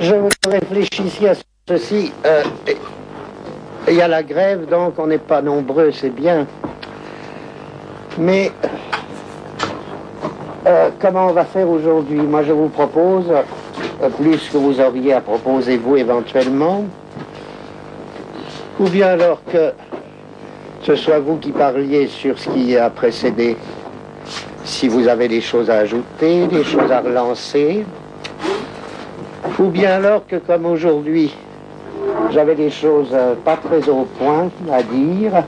Je réfléchis à ceci. Il y a la grève, donc on n'est pas nombreux, c'est bien. Mais comment on va faire aujourd'hui? Moi, je vous propose, plus que vous auriez à proposer vous éventuellement, ou bien alors que ce soit vous qui parliez sur ce qui a précédé, si vous avez des choses à ajouter, des choses à relancer, ou bien alors que comme aujourd'hui, j'avais des choses pas très au point à dire,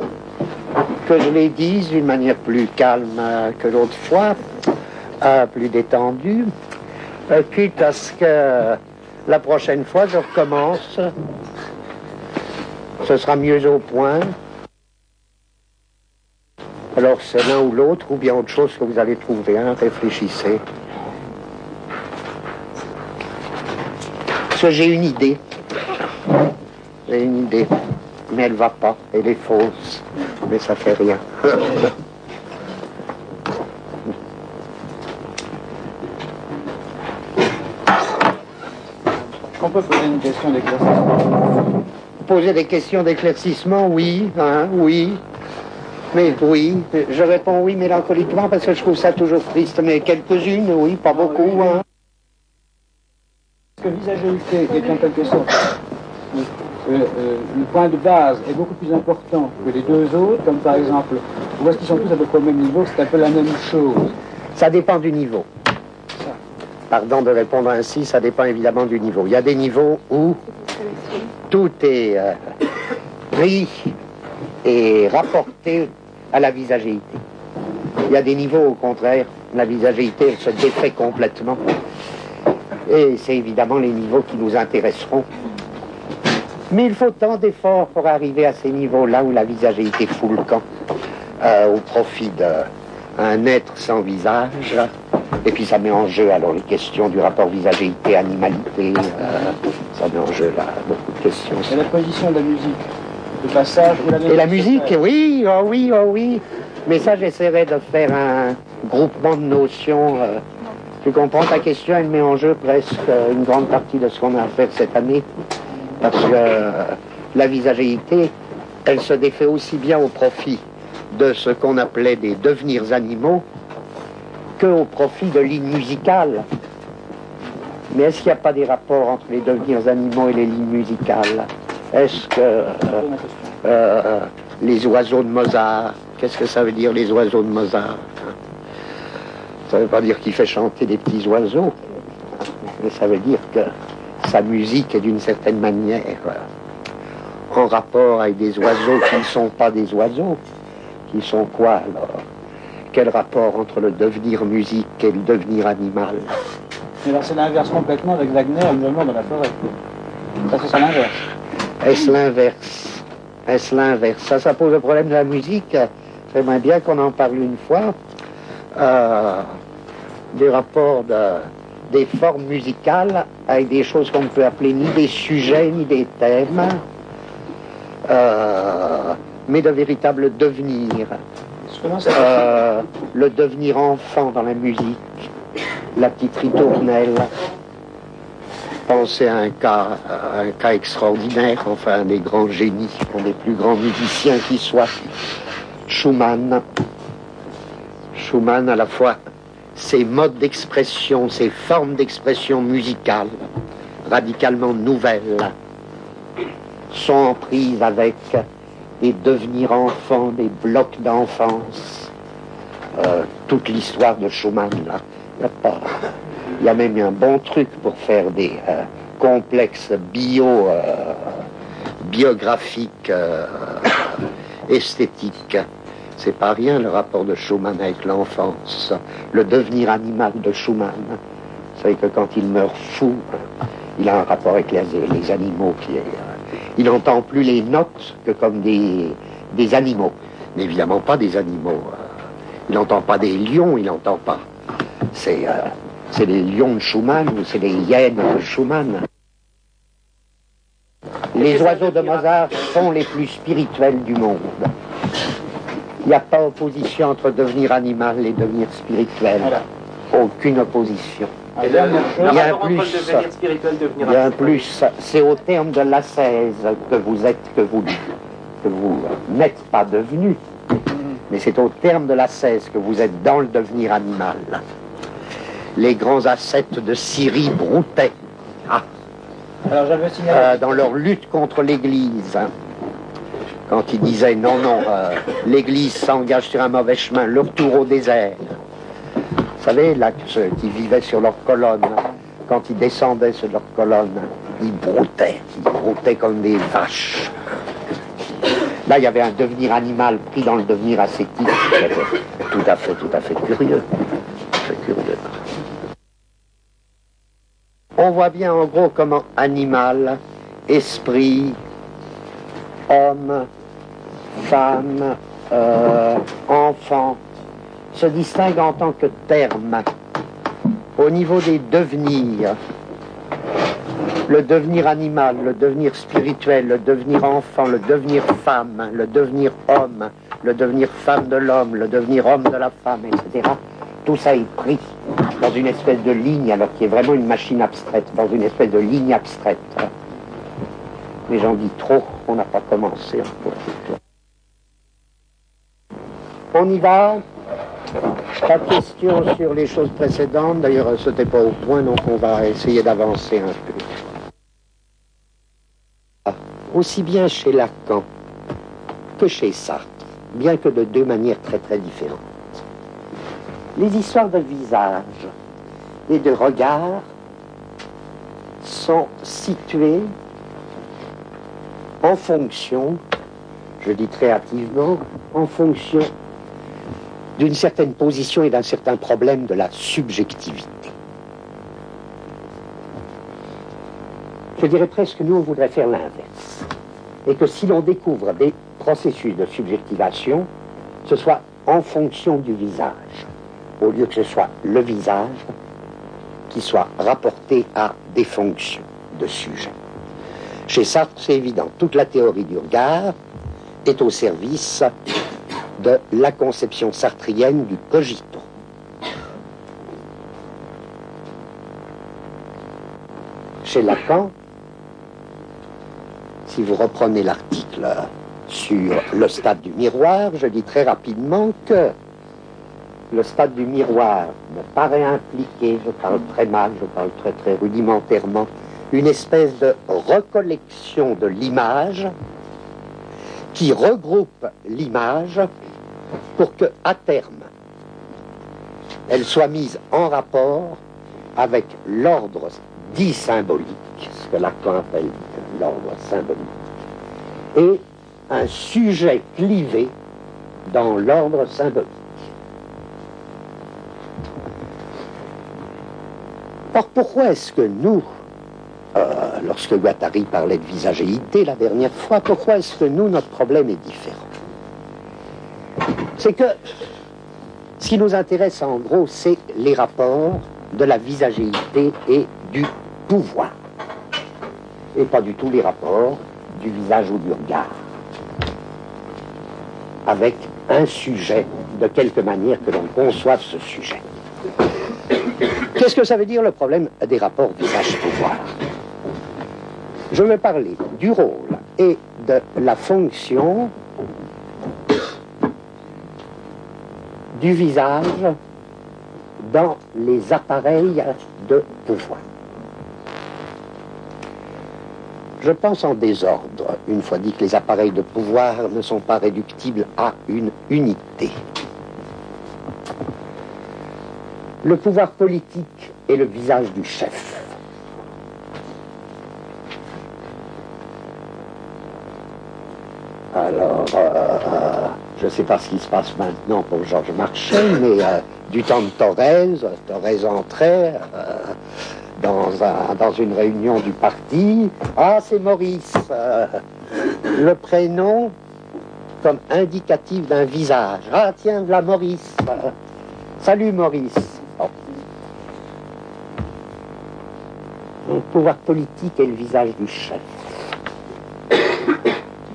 que je les dise d'une manière plus calme que l'autre fois, plus détendue, quitte à ce que la prochaine fois je recommence, ce sera mieux au point. Alors c'est l'un ou l'autre, ou bien autre chose que vous allez trouver, hein, réfléchissez. Parce que j'ai une idée. J'ai une idée, mais elle va pas, elle est fausse, mais ça fait rien. On peut poser une question d'éclaircissement. Poser des questions d'éclaircissement, oui, hein, oui. Mais oui, je réponds oui mélancoliquement parce que je trouve ça toujours triste, mais quelques-unes, oui, pas beaucoup, hein. Parce que visagéité est en quelque sorte le point de base est beaucoup plus important que les deux autres, comme par exemple, où est-ce qu'ils sont tous à peu près au même niveau, c'est un peu la même chose. Ça dépend du niveau. Pardon de répondre ainsi, ça dépend évidemment du niveau. Il y a des niveaux où tout est pris et rapporté à la visagéité. Il y a des niveaux, au contraire, la visagéité, elle se défait complètement. Et c'est évidemment les niveaux qui nous intéresseront. Mais il faut tant d'efforts pour arriver à ces niveaux-là où la visagéité fout le camp, au profit d'un être sans visage. Et puis ça met en jeu alors les questions du rapport visagéité-animalité. Ça met en jeu là beaucoup de questions. Et la position de la musique, le passage ou la musique. Et la musique, oui, oh oui, oh oui. Mais ça, j'essaierai de faire un groupement de notions. Tu comprends ta question, elle met en jeu presque une grande partie de ce qu'on a à faire cette année. Parce que la visagéité, elle se défait aussi bien au profit de ce qu'on appelait des devenirs animaux qu'au profit de lignes musicales. Mais est-ce qu'il n'y a pas des rapports entre les devenirs animaux et les lignes musicales? Est-ce que les oiseaux de Mozart, qu'est-ce que ça veut dire les oiseaux de Mozart? Ça ne veut pas dire qu'il fait chanter des petits oiseaux, mais ça veut dire que sa musique est d'une certaine manière en rapport avec des oiseaux qui ne sont pas des oiseaux. Qui sont quoi alors? Quel rapport entre le devenir musique et le devenir animal? Mais alors c'est l'inverse complètement avec Wagner, évidemment, dans la forêt. Ça, c'est l'inverse. Est-ce l'inverse? Est-ce l'inverse? Ça pose le problème de la musique. J'aimerais bien qu'on en parle une fois. Des rapports des formes musicales avec des choses qu'on ne peut appeler ni des sujets ni des thèmes, mais de véritables devenirs. Le devenir enfant dans la musique, la petite ritournelle. Pensez à un cas extraordinaire, enfin un des grands génies, un des plus grands musiciens qui soient, Schumann. Schumann, à la fois, ses modes d'expression, ses formes d'expression musicale, radicalement nouvelles, sont en prise avec des devenirs enfants, des blocs d'enfance. Toute l'histoire de Schumann, là, il y a même un bon truc pour faire des complexes biographiques, esthétiques. C'est pas rien le rapport de Schumann avec l'enfance, le devenir animal de Schumann. Vous savez que quand il meurt fou, il a un rapport avec les animaux qui est... il n'entend plus les notes que comme des animaux, mais évidemment pas des animaux. Il n'entend pas des lions, il n'entend pas. C'est les lions de Schumann ou c'est les hyènes de Schumann. Les oiseaux de Mozart sont les plus spirituels du monde. Il n'y a pas opposition entre devenir animal et devenir spirituel. Aucune opposition. Ah, dernière chose. Il y a un rapport entre plus, le devenir spirituel, devenir il y a un abstrait. plus, c'est au terme de l'ascèse que vous êtes, que vous n'êtes pas devenu, mais c'est au terme de l'ascèse que vous êtes dans le devenir animal. Les grands ascètes de Syrie broutaient Alors j'avais signalé. dans leur lutte contre l'Église, quand ils disaient non, l'Église s'engage sur un mauvais chemin, le retour au désert. Vous savez, là, ceux qui vivaient sur leur colonne, quand ils descendaient sur leur colonne, ils broutaient comme des vaches. Là, il y avait un devenir animal pris dans le devenir ascétique. Tout à fait curieux. On voit bien en gros comment animal, esprit, homme, femme, enfant, se distinguent en tant que termes. Au niveau des devenirs, le devenir animal, le devenir spirituel, le devenir enfant, le devenir femme, le devenir homme, le devenir femme de l'homme, le devenir homme de la femme, etc. Tout ça est pris dans une espèce de ligne, alors qui est vraiment une machine abstraite, dans une espèce de ligne abstraite. Mais j'en dis trop, on n'a pas commencé encore. On y va. Pas de questions sur les choses précédentes, d'ailleurs ce n'était pas au point, donc on va essayer d'avancer un peu. Aussi bien chez Lacan que chez Sartre, bien que de deux manières très différentes. Les histoires de visage et de regard sont situées en fonction, je dis très hâtivement, en fonction d'une certaine position et d'un certain problème de la subjectivité. Je dirais presque que nous, on voudrait faire l'inverse. Et que si l'on découvre des processus de subjectivation, ce soit en fonction du visage, au lieu que ce soit le visage qui soit rapporté à des fonctions de sujet. Chez Sartre, c'est évident, toute la théorie du regard est au service de la conception sartrienne du cogito. Chez Lacan, si vous reprenez l'article sur le stade du miroir, je dis très rapidement que le stade du miroir me paraît impliquer, je parle très mal, je parle très rudimentairement, une espèce de recollection de l'image qui regroupe l'image pour que, à terme, elle soit mise en rapport avec l'ordre dit symbolique, ce que Lacan appelle l'ordre symbolique, et un sujet clivé dans l'ordre symbolique. Or, pourquoi est-ce que nous, lorsque Guattari parlait de visagéité la dernière fois, pourquoi est-ce que nous, notre problème est différent? C'est que ce qui nous intéresse en gros, c'est les rapports de la visagéité et du pouvoir. Et pas du tout les rapports du visage ou du regard. Avec un sujet, de quelque manière que l'on conçoive ce sujet. Qu'est-ce que ça veut dire le problème des rapports visage-pouvoir? Je vais parler du rôle et de la fonction du visage dans les appareils de pouvoir. Je pense en désordre, une fois dit que les appareils de pouvoir ne sont pas réductibles à une unité. Le pouvoir politique est le visage du chef. Alors, je ne sais pas ce qui se passe maintenant pour Georges Marchais, mais du temps de Thorez entrait dans une réunion du parti. Ah, c'est Maurice. Le prénom comme indicatif d'un visage. Ah, tiens, voilà Maurice. Salut Maurice. Bon. Le pouvoir politique est le visage du chef.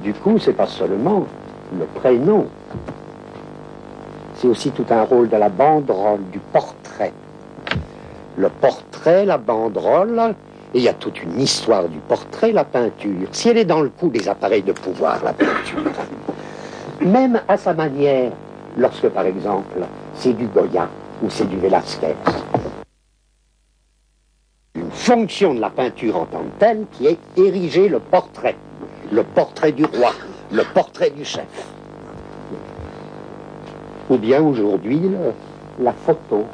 Du coup, c'est pas seulement le prénom, c'est aussi tout un rôle de la banderole, du portrait. le portrait, la banderole, et il y a toute une histoire du portrait, la peinture. Si elle est dans le coup des appareils de pouvoir, la peinture, même à sa manière, lorsque par exemple c'est du Goya ou c'est du Velázquez, une fonction de la peinture en tant que telle qui est ériger le portrait du roi, le portrait du chef. Ou bien aujourd'hui, la photo.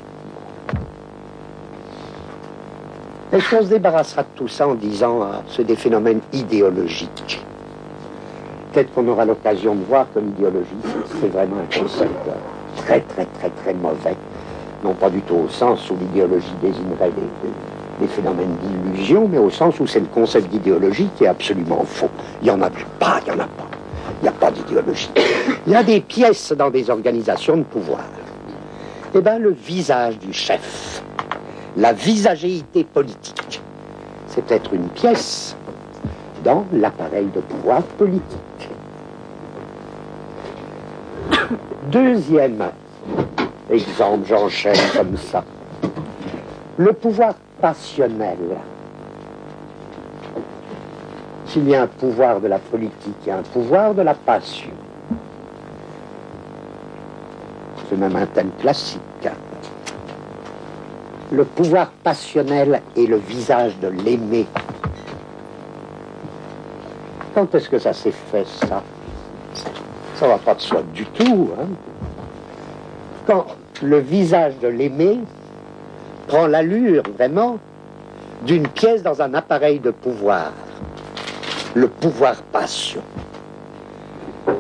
Est-ce qu'on se débarrassera de tout ça en disant c'est des phénomènes idéologiques? Peut-être qu'on aura l'occasion de voir que l'idéologie, c'est vraiment un concept très, très, très, très mauvais. Non pas du tout au sens où l'idéologie désignerait des phénomènes d'illusion, mais au sens où c'est le concept d'idéologie qui est absolument faux. Il n'y en a pas, il n'y en a pas. Il n'y a pas d'idéologie. Il y a des pièces dans des organisations de pouvoir. Eh bien, le visage du chef, la visagéité politique, c'est peut-être une pièce dans l'appareil de pouvoir politique. Deuxième exemple, j'enchaîne comme ça. Le pouvoir passionnel. S'il y a un pouvoir de la politique, il y a un pouvoir de la passion. C'est même un thème classique. Le pouvoir passionnel est le visage de l'aimé. Quand est-ce que ça s'est fait, ça? Ça va pas de soi du tout, hein? Quand le visage de l'aimé prend l'allure, vraiment, d'une pièce dans un appareil de pouvoir. Le pouvoir passion.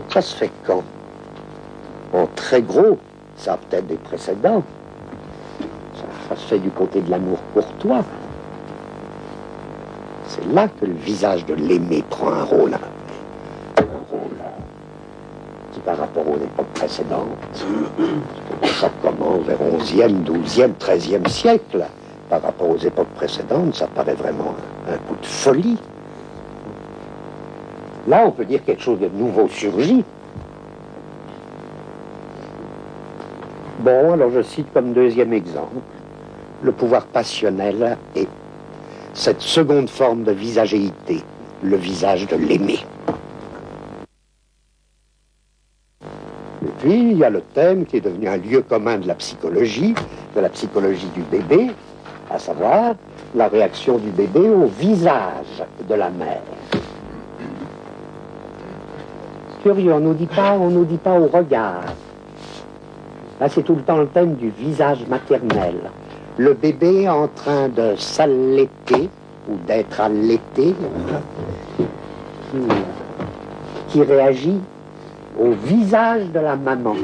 Ça se fait quand? En très gros, ça a peut-être des précédents. Ça se fait du côté de l'amour courtois. C'est là que le visage de l'aimé prend un rôle qui, par rapport aux époques précédentes, ça commence vers 11e, 12e, 13e siècle. Par rapport aux époques précédentes, ça paraît vraiment un coup de folie. Là, on peut dire quelque chose de nouveau surgit. Bon, alors je cite comme deuxième exemple le pouvoir passionnel et cette seconde forme de visagéité, le visage de l'aimé. Et puis, il y a le thème qui est devenu un lieu commun de la psychologie du bébé, à savoir la réaction du bébé au visage de la mère. Curieux, on nous dit pas au regard. Là, c'est tout le temps le thème du visage maternel. Le bébé en train de s'allaiter, ou d'être allaité, qui réagit au visage de la maman.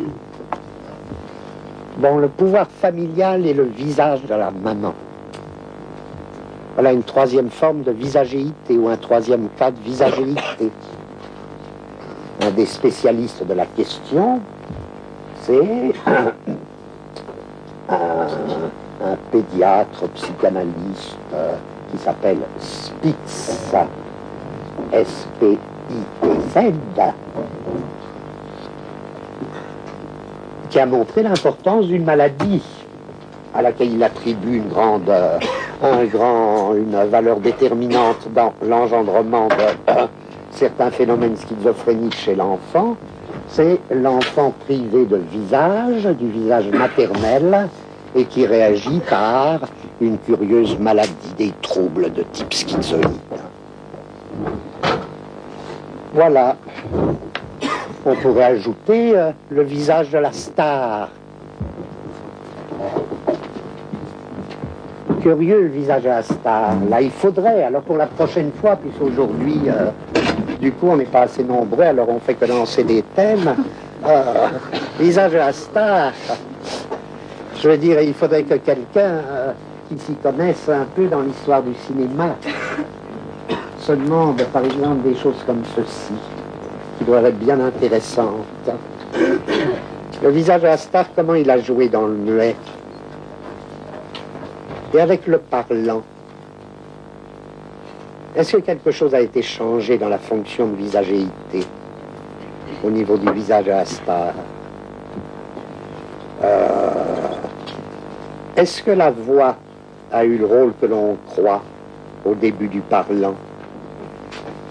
Bon, le pouvoir familial et le visage de la maman. Voilà une troisième forme de visagéité, ou un troisième cas de visagéité. Un des spécialistes de la question, c'est un pédiatre psychanalyste qui s'appelle Spitz, S-P-I-T-Z, qui a montré l'importance d'une maladie à laquelle il attribue une valeur déterminante dans l'engendrement de certains phénomènes schizophréniques chez l'enfant. C'est l'enfant privé de visage, du visage maternel, et qui réagit par une curieuse maladie, des troubles de type schizoïde. Voilà. On pourrait ajouter le visage de la star. Curieux, le visage de la star. Là, il faudrait, alors pour la prochaine fois, puisqu'aujourd'hui, du coup, on n'est pas assez nombreux, alors on fait que lancer des thèmes. Visage de la star. Je veux dire, il faudrait que quelqu'un qui s'y connaisse un peu dans l'histoire du cinéma se demande, par exemple, des choses comme ceci, qui doivent être bien intéressantes. Le visage de la star, comment il a joué dans le muet et avec le parlant. Est-ce que quelque chose a été changé dans la fonction de visagéité au niveau du visage de la star? Est-ce que la voix a eu le rôle que l'on croit au début du parlant?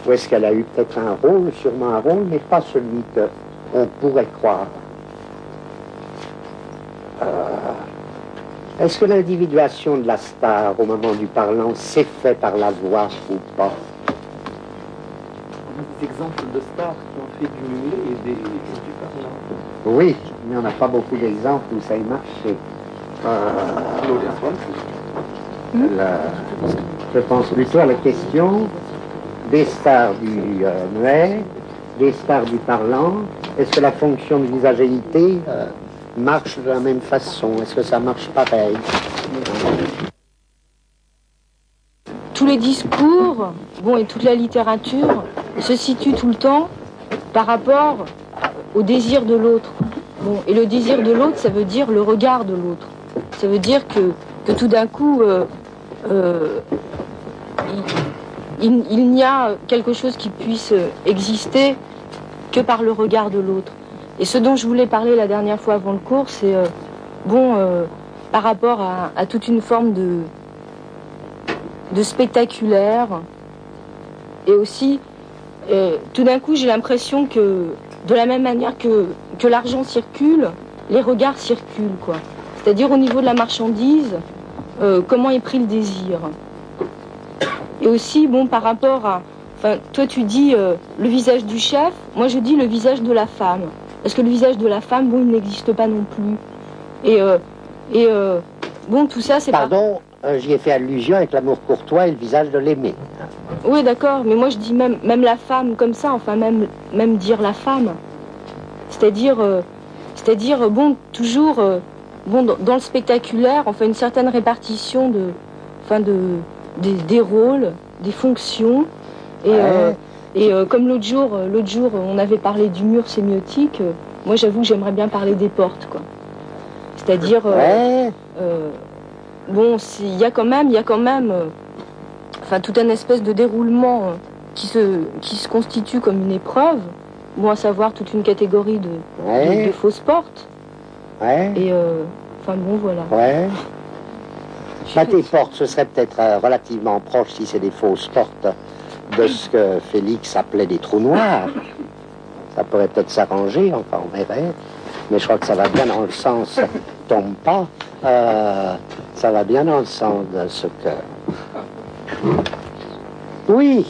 Ou est-ce qu'elle a eu peut-être un rôle, sûrement un rôle, mais pas celui qu'on pourrait croire? Est-ce que l'individuation de la star au moment du parlant s'est faite par la voix ou pas? Des exemples de stars qui ont fait du muet et du parlant. Oui, mais on n'a pas beaucoup d'exemples où ça a marché. Gloria Swanson. Je pense plutôt à la question des stars du muet, des stars du parlant. Est-ce que la fonction de visagéité marche de la même façon? Est-ce que ça marche pareil? Tous les discours, bon, et toute la littérature se situent tout le temps par rapport au désir de l'autre. Bon, et le désir de l'autre, ça veut dire le regard de l'autre. Ça veut dire que tout d'un coup, il n'y a quelque chose qui puisse exister que par le regard de l'autre. Et ce dont je voulais parler la dernière fois avant le cours, c'est par rapport à toute une forme de spectaculaire. Et aussi, tout d'un coup, j'ai l'impression que, de la même manière que l'argent circule, les regards circulent, quoi. C'est-à-dire au niveau de la marchandise, comment est pris le désir. Et aussi, bon, par rapport à... Enfin, toi, tu dis le visage du chef, moi, je dis le visage de la femme. Parce que le visage de la femme, bon, il n'existe pas non plus. Bon, tout ça, c'est... Pardon, j'y ai fait allusion avec l'amour courtois et le visage de l'aimé. Oui, d'accord, mais moi, je dis même la femme comme ça, enfin, même dire la femme. C'est-à-dire, bon, toujours... Bon, dans le spectaculaire, on fait une certaine répartition des rôles, des fonctions. Et comme l'autre jour, on avait parlé du mur sémiotique, moi j'avoue que j'aimerais bien parler des portes, quoi. C'est-à-dire, bon, il y a quand même, enfin, tout un espèce de déroulement qui se constitue comme une épreuve, bon, à savoir toute une catégorie de fausses portes. Ouais. Et enfin bon, voilà. Ouais. Bah, tes portes, ce serait peut-être relativement proche, si c'est des fausses portes, de ce que Félix appelait des trous noirs. Ça pourrait peut-être s'arranger, enfin on verrait. Mais je crois que ça va bien dans le sens, tombe pas, ça va bien dans le sens de ce que... Oui.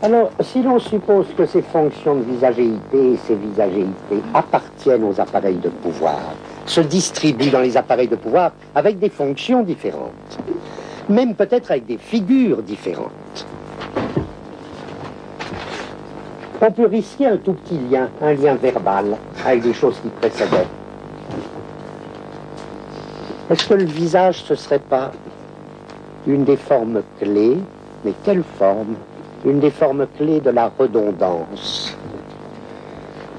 Alors, si l'on suppose que ces fonctions de visagéité et ces visagéités appartiennent aux appareils de pouvoir, se distribuent dans les appareils de pouvoir avec des fonctions différentes, même peut-être avec des figures différentes, on peut risquer un tout petit lien, un lien verbal, avec des choses qui précédaient. Est-ce que le visage, ce serait pas une des formes clés, mais quelle forme? Une des formes clés de la redondance.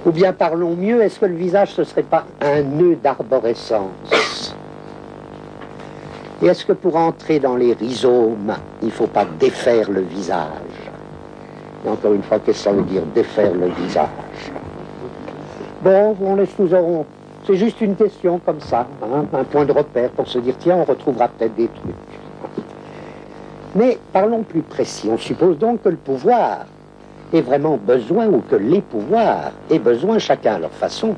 Ou bien parlons mieux, est-ce que le visage ce serait pas un nœud d'arborescence? Et est-ce que pour entrer dans les rhizomes, il ne faut pas défaire le visage? Et encore une fois, qu'est-ce que ça veut dire, défaire le visage? Bon, on laisse nous aurons. C'est juste une question comme ça, hein, un point de repère pour se dire, tiens, on retrouvera peut-être des trucs. Mais parlons plus précis. On suppose donc que le pouvoir ait vraiment besoin, ou que les pouvoirs aient besoin, chacun à leur façon,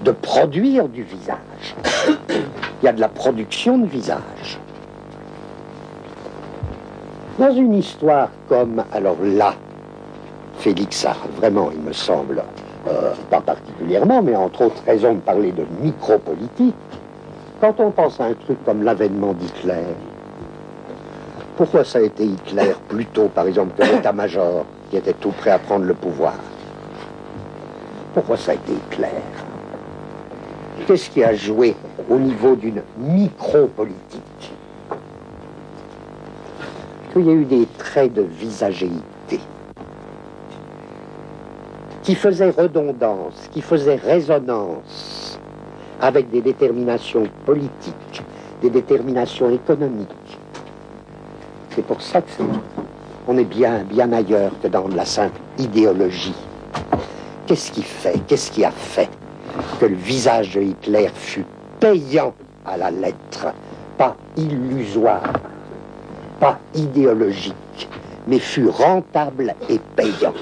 de produire du visage. Il y a de la production de visage. Dans une histoire comme, alors là, Félix a vraiment, il me semble, pas particulièrement, mais entre autres raisons de parler de micropolitique, quand on pense à un truc comme l'avènement d'Hitler, pourquoi ça a été Hitler plutôt, par exemple, que l'état-major qui était tout prêt à prendre le pouvoir? Pourquoi ça a été Hitler? Qu'est-ce qui a joué au niveau d'une micro-politique? Qu'il y a eu des traits de visagéité qui faisaient redondance, qui faisaient résonance avec des déterminations politiques, des déterminations économiques. C'est pour ça qu'on est bien ailleurs que dans la simple idéologie. Qu'est-ce qui a fait que le visage de Hitler fut payant à la lettre, pas illusoire? pas idéologique, mais fut rentable et payant.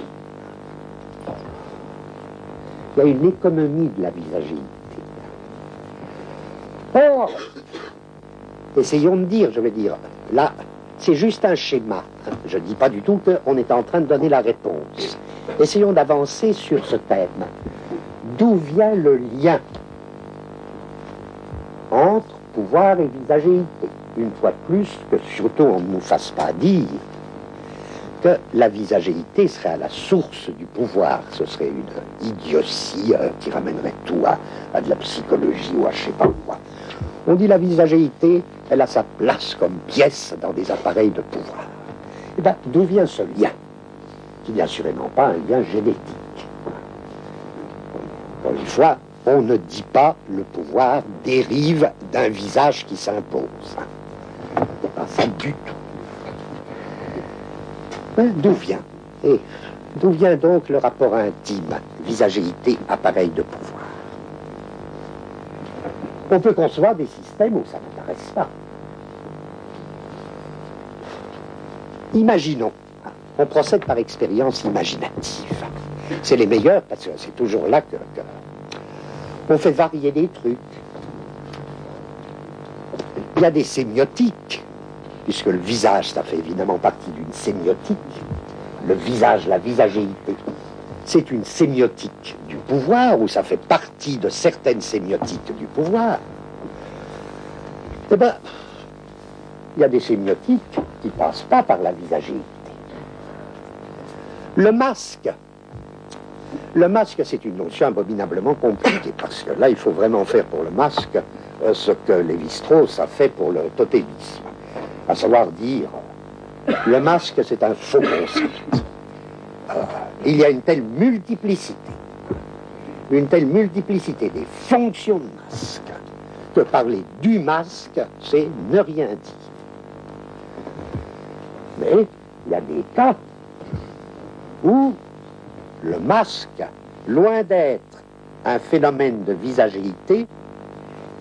Il y a une économie de la visagéité. Or, essayons de dire, je veux dire, là, c'est juste un schéma. Je ne dis pas du tout qu'on est en train de donner la réponse. Essayons d'avancer sur ce thème. D'où vient le lien entre pouvoir et visagéité? Une fois de plus, que surtout on ne nous fasse pas dire que la visagéité serait à la source du pouvoir. Ce serait une idiotie qui ramènerait tout à de la psychologie ou à je sais pas quoi. On dit la visagéité, elle a sa place comme pièce dans des appareils de pouvoir. Eh bien, d'où vient ce lien? Qui n'est assurément pas un lien génétique. Encore une fois, on ne dit pas le pouvoir dérive d'un visage qui s'impose. C'est pas ça du tout. D'où vient? Et d'où vient donc le rapport intime, visagéité, appareil de pouvoir? On peut concevoir des systèmes où ça n'intéresse pas. Imaginons, on procède par expérience imaginative. C'est les meilleurs parce que c'est toujours là que on fait varier des trucs. Il y a des sémiotiques, puisque le visage, ça fait évidemment partie d'une sémiotique. Le visage, la visagéité, c'est une sémiotique du pouvoir, ou ça fait partie de certaines sémiotiques du pouvoir. Eh bien, il y a des sémiotiques qui ne passent pas par la visagéité. Le masque, c'est une notion abominablement compliquée, parce que là, il faut vraiment faire pour le masque ce que Lévi-Strauss a fait pour le totémisme, à savoir dire, le masque, c'est un faux concept. Il y a une telle multiplicité des fonctions de masque, que parler du masque, c'est ne rien dire. Mais il y a des cas où le masque, loin d'être un phénomène de visagéité,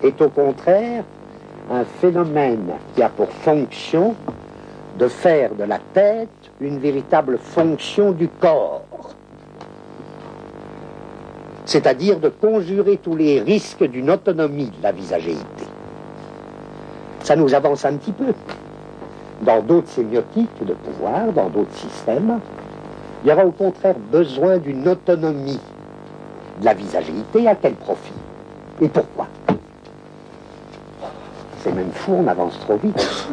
est au contraire un phénomène qui a pour fonction de faire de la tête une véritable fonction du corps. C'est-à-dire de conjurer tous les risques d'une autonomie de la visagéité. Ça nous avance un petit peu. Dans d'autres sémiotiques de pouvoir, dans d'autres systèmes, il y aura au contraire besoin d'une autonomie de la visagéité. À quel profit? Et pourquoi? C'est même fou, on avance trop vite.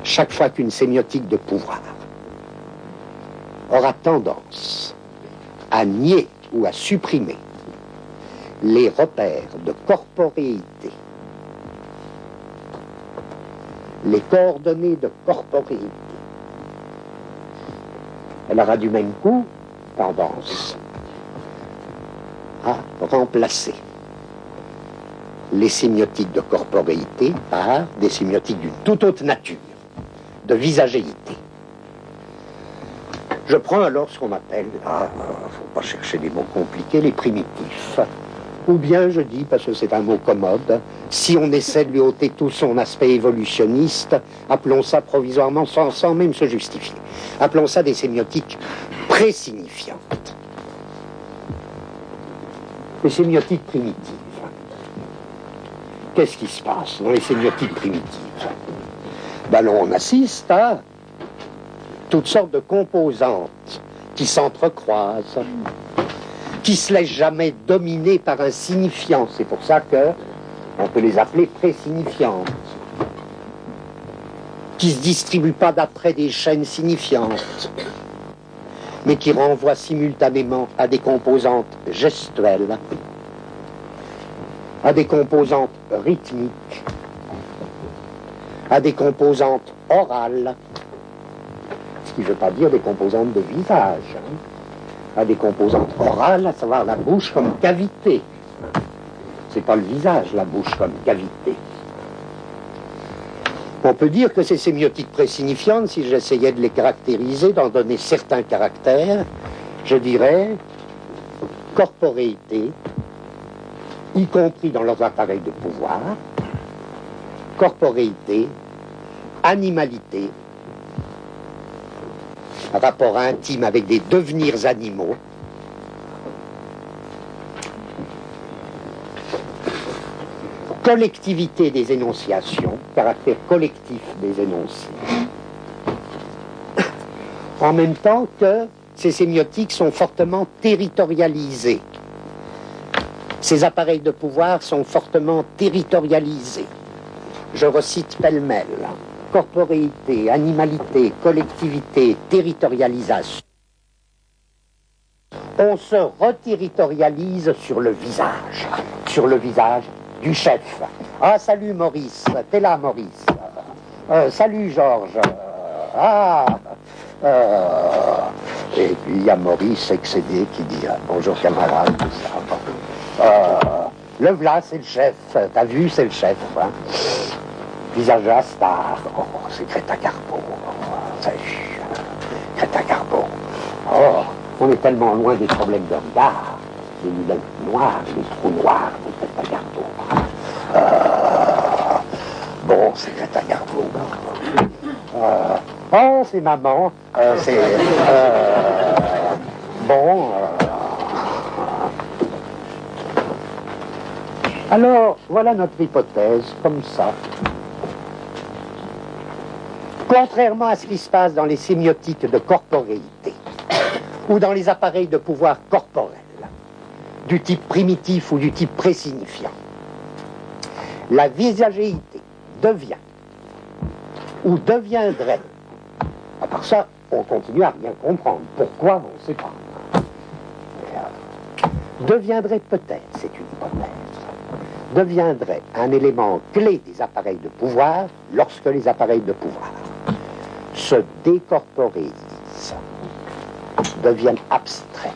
Chaque fois qu'une sémiotique de pouvoir aura tendance à nier ou à supprimer les repères de corporéité, les coordonnées de corporéité, elle aura du même coup tendance à remplacer les sémiotiques de corporéité par des sémiotiques d'une toute autre nature, de visagéité. Je prends alors ce qu'on appelle, faut pas chercher des mots compliqués, les primitifs. Ou bien je dis, parce que c'est un mot commode, si on essaie de lui ôter tout son aspect évolutionniste, appelons ça provisoirement, sans même se justifier. Appelons ça des sémiotiques présignifiantes. Les sémiotiques primitives. Qu'est-ce qui se passe dans les sémiotiques primitives? Ben là, on assiste à toutes sortes de composantes qui s'entrecroisent, qui se laissent jamais dominer par un signifiant. C'est pour ça qu'on peut les appeler présignifiantes, qui ne se distribuent pas d'après des chaînes signifiantes, mais qui renvoient simultanément à des composantes gestuelles, à des composantes rythmiques, à des composantes orales, ce qui ne veut pas dire des composantes de visage, à des composantes orales, à savoir la bouche comme cavité. C'est pas le visage, la bouche comme cavité. On peut dire que ces sémiotiques présignifiantes, si j'essayais de les caractériser, d'en donner certains caractères, je dirais corporéité, y compris dans leurs appareils de pouvoir, corporéité, animalité, rapport intime avec des devenirs animaux, collectivité des énonciations, caractère collectif des énoncés, en même temps que ces sémiotiques sont fortement territorialisés. Ces appareils de pouvoir sont fortement territorialisés. Je recite pêle-mêle: corporéité, animalité, collectivité, territorialisation. On se reterritorialise sur le visage du chef. Ah, salut Maurice, t'es là Maurice. Salut Georges. Et puis il y a Maurice excédé qui dit bonjour camarade, tout ça. Le v'là, c'est le chef. T'as vu, c'est le chef. Hein. Visage de la star. Oh, c'est Greta Garbo. Salut, Greta Garbo. Oh, on est tellement loin des problèmes de regard, des lunettes noires, des trous noirs de Greta Garbo. Bon, c'est Greta Garbo. Oh, c'est maman. Bon. Alors, voilà notre hypothèse, comme ça. Contrairement à ce qui se passe dans les sémiotiques de corporéité, ou dans les appareils de pouvoir corporel, du type primitif ou du type présignifiant, la visagéité devient, ou deviendrait, à part ça, on continue à rien comprendre. Pourquoi, on ne sait pas. Deviendrait peut-être, c'est une hypothèse, deviendrait un élément clé des appareils de pouvoir lorsque les appareils de pouvoir se décorporéisent, deviennent abstraits,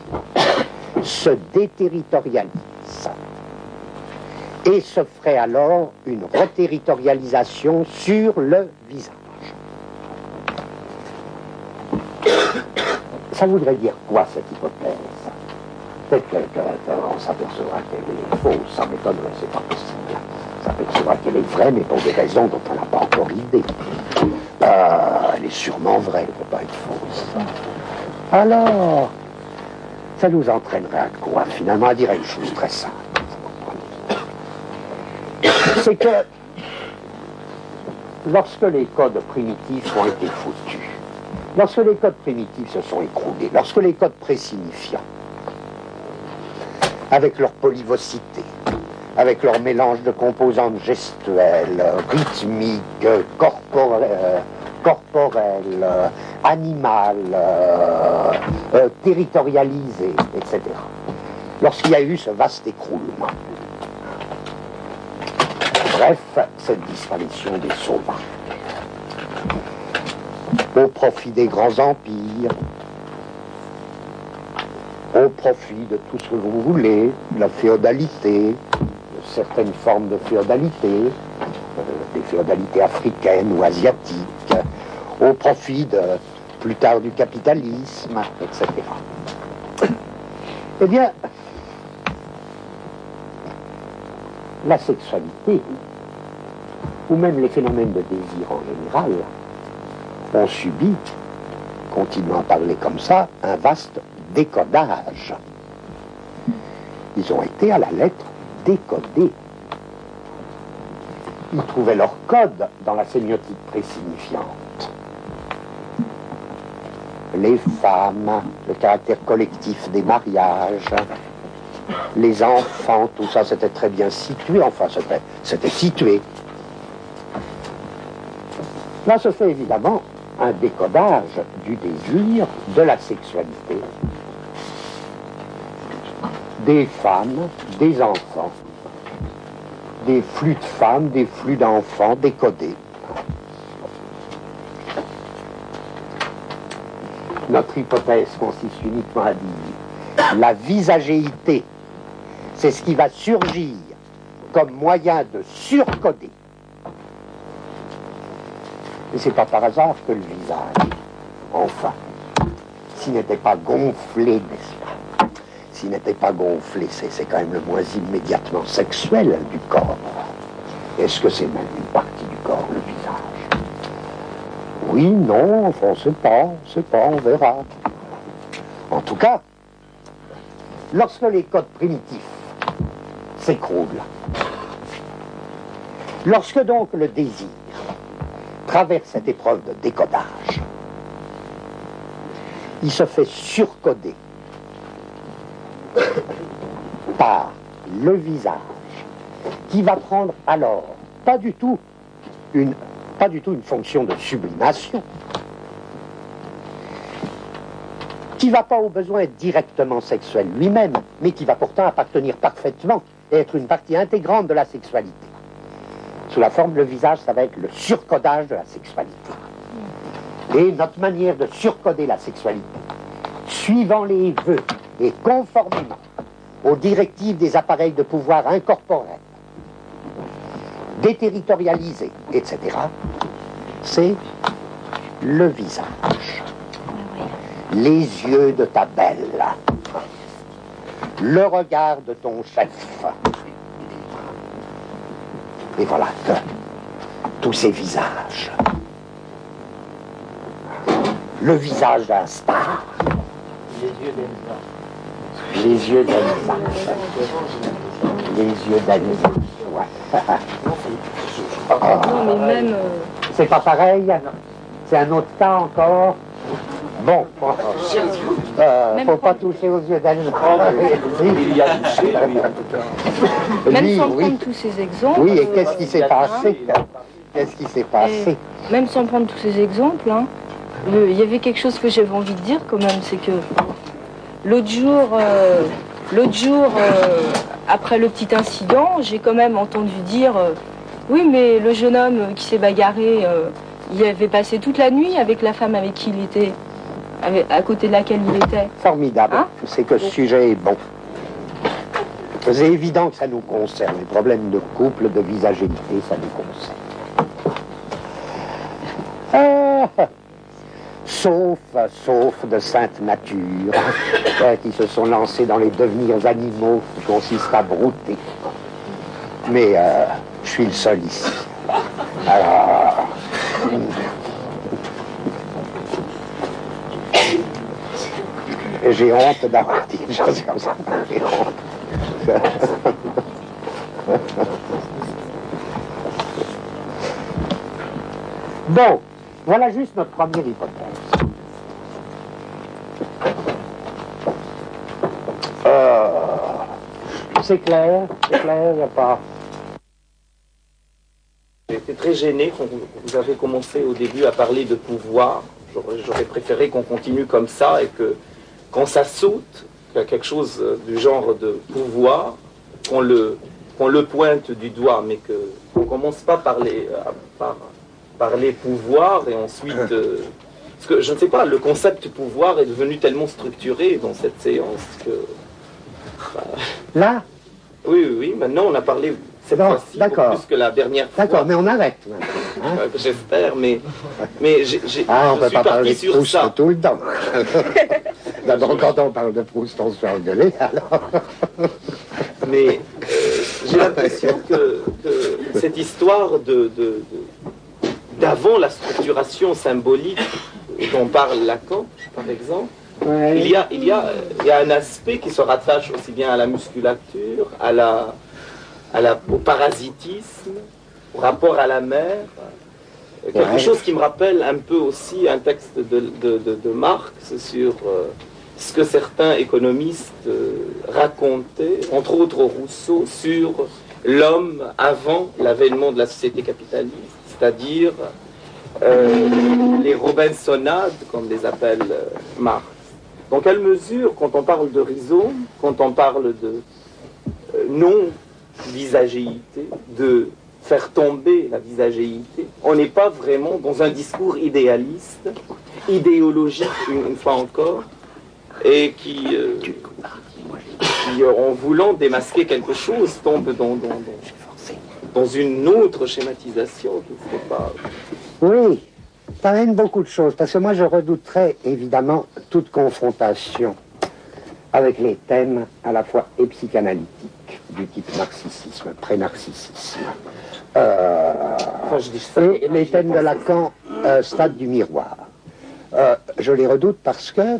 se déterritorialisent, et se ferait alors une reterritorialisation sur le visage. Ça voudrait dire quoi, cette hypothèse? Peut-être qu'on s'apercevra qu'elle est fausse, ça m'étonnerait, c'est pas possible. On s'apercevra qu'elle est vraie, mais pour des raisons dont on n'a pas encore idée. Elle est sûrement vraie, elle ne peut pas être fausse. Alors, ça nous entraînerait à quoi? Finalement, à dire une chose très simple. C'est que lorsque les codes primitifs ont été foutus, lorsque les codes primitifs se sont écroulés, lorsque les codes présignifiants, avec leur polyvocité, avec leur mélange de composantes gestuelles, rythmiques, corporelles, animales, territorialisées, etc. Lorsqu'il y a eu ce vaste écroulement, bref, cette disparition des sauvages, au profit des grands empires, au profit de tout ce que vous voulez, de la féodalité, de certaines formes de féodalité, des féodalités africaines ou asiatiques, au profit de, plus tard, du capitalisme, etc. Eh bien, la sexualité, ou même les phénomènes de désir en général, ont subi, continuant à parler comme ça, un vaste décodage. Ils ont été à la lettre décodés. Ils trouvaient leur code dans la sémiotique présignifiante. Les femmes, le caractère collectif des mariages, les enfants, tout ça c'était très bien situé, enfin c'était situé. Là se fait évidemment un décodage du désir, de la sexualité, des femmes, des enfants, des flux de femmes, des flux d'enfants décodés. Notre hypothèse consiste uniquement à dire la visagéité, c'est ce qui va surgir comme moyen de surcoder. Et c'est pas par hasard que le visage, enfin, s'il n'était pas gonflé, n'est-ce pas? S'il n'était pas gonflé, c'est quand même le moins immédiatement sexuel du corps. Est-ce que c'est même une partie du corps, le visage? Oui, non, enfin, on sait pas, on verra. En tout cas, lorsque les codes primitifs s'écroulent, lorsque donc le désir traverse cette épreuve de décodage, il se fait surcoder par le visage qui va prendre alors pas du tout une fonction de sublimation, qui va pas au besoin être directement sexuel lui-même, mais qui va pourtant appartenir parfaitement et être une partie intégrante de la sexualité. Sous la forme, le visage, ça va être le surcodage de la sexualité. Et notre manière de surcoder la sexualité, suivant les vœux et conformément aux directives des appareils de pouvoir incorporels, déterritorialisés, etc., c'est le visage. Les yeux de ta belle, le regard de ton chef. Et voilà que tous ces visages, le visage d'un star, les yeux d'Elsa, les yeux d'Elsa, ouais. Non, mais même... C'est pas pareil, c'est un autre cas encore. Bon, faut pas toucher aux yeux d'Elsa. Il y a touché, lui, en tout cas. Même Lui, sans oui. prendre tous ces exemples... Oui, et qu'est-ce qui s'est passé? Qu'est-ce qui s'est passé? Même sans prendre tous ces exemples, hein, il y avait quelque chose que j'avais envie de dire quand même, c'est que l'autre jour, après le petit incident, j'ai quand même entendu dire oui, mais le jeune homme qui s'est bagarré, il avait passé toute la nuit avec la femme avec qui il était, à côté de laquelle il était. Formidable, Hein? c'est que ce sujet est bon. C'est évident que ça nous concerne. Les problèmes de couple, de visagélité, ça nous concerne. Sauf de sainte nature, qui se sont lancés dans les devenirs animaux qui consistent à brouter. Mais je suis le seul ici. Alors... J'ai honte d'avoir dit une chose comme ça. J'ai honte. Bon, voilà juste notre première hypothèse. C'est clair, il n'y a pas... J'ai été très gêné quand vous avez commencé au début à parler de pouvoir. J'aurais préféré qu'on continue comme ça et que quand ça saute, qu'il y a quelque chose du genre de pouvoir, qu'on le pointe du doigt, mais qu'on ne commence pas par les pouvoirs et ensuite... parce que je ne sais pas, le concept pouvoir est devenu tellement structuré dans cette séance que... Là? Oui, maintenant on a parlé cette fois-ci beaucoup plus que la dernière fois. D'accord, mais on arrête. Hein? J'espère, mais on ne peut pas parler de Proust ça. tout le temps. D'abord, quand on parle de Proust, on se fait engueuler, alors... Mais j'ai l'impression que cette histoire d'avant la structuration symbolique dont parle Lacan, par exemple, Ouais. il y a un aspect qui se rattache aussi bien à la musculature, au parasitisme, au rapport à la mère. Quelque chose qui me rappelle un peu aussi un texte de Marx sur ce que certains économistes racontaient, entre autres Rousseau, sur l'homme avant l'avènement de la société capitaliste, c'est-à-dire les Robinsonades, comme les appelle Marx. Dans quelle mesure, quand on parle de rhizome, quand on parle de non-visagéité, de faire tomber la visagéité, on n'est pas vraiment dans un discours idéaliste, idéologique une fois encore, et qui en voulant démasquer quelque chose, tombe dans une autre schématisation qui ne serait pas... Oui, ça amène beaucoup de choses, parce que moi je redouterais évidemment toute confrontation avec les thèmes à la fois psychanalytiques, du type narcissisme, pré-narcissisme. Enfin, je dis ça, Et les thèmes de Lacan stade du miroir. Je les redoute parce que,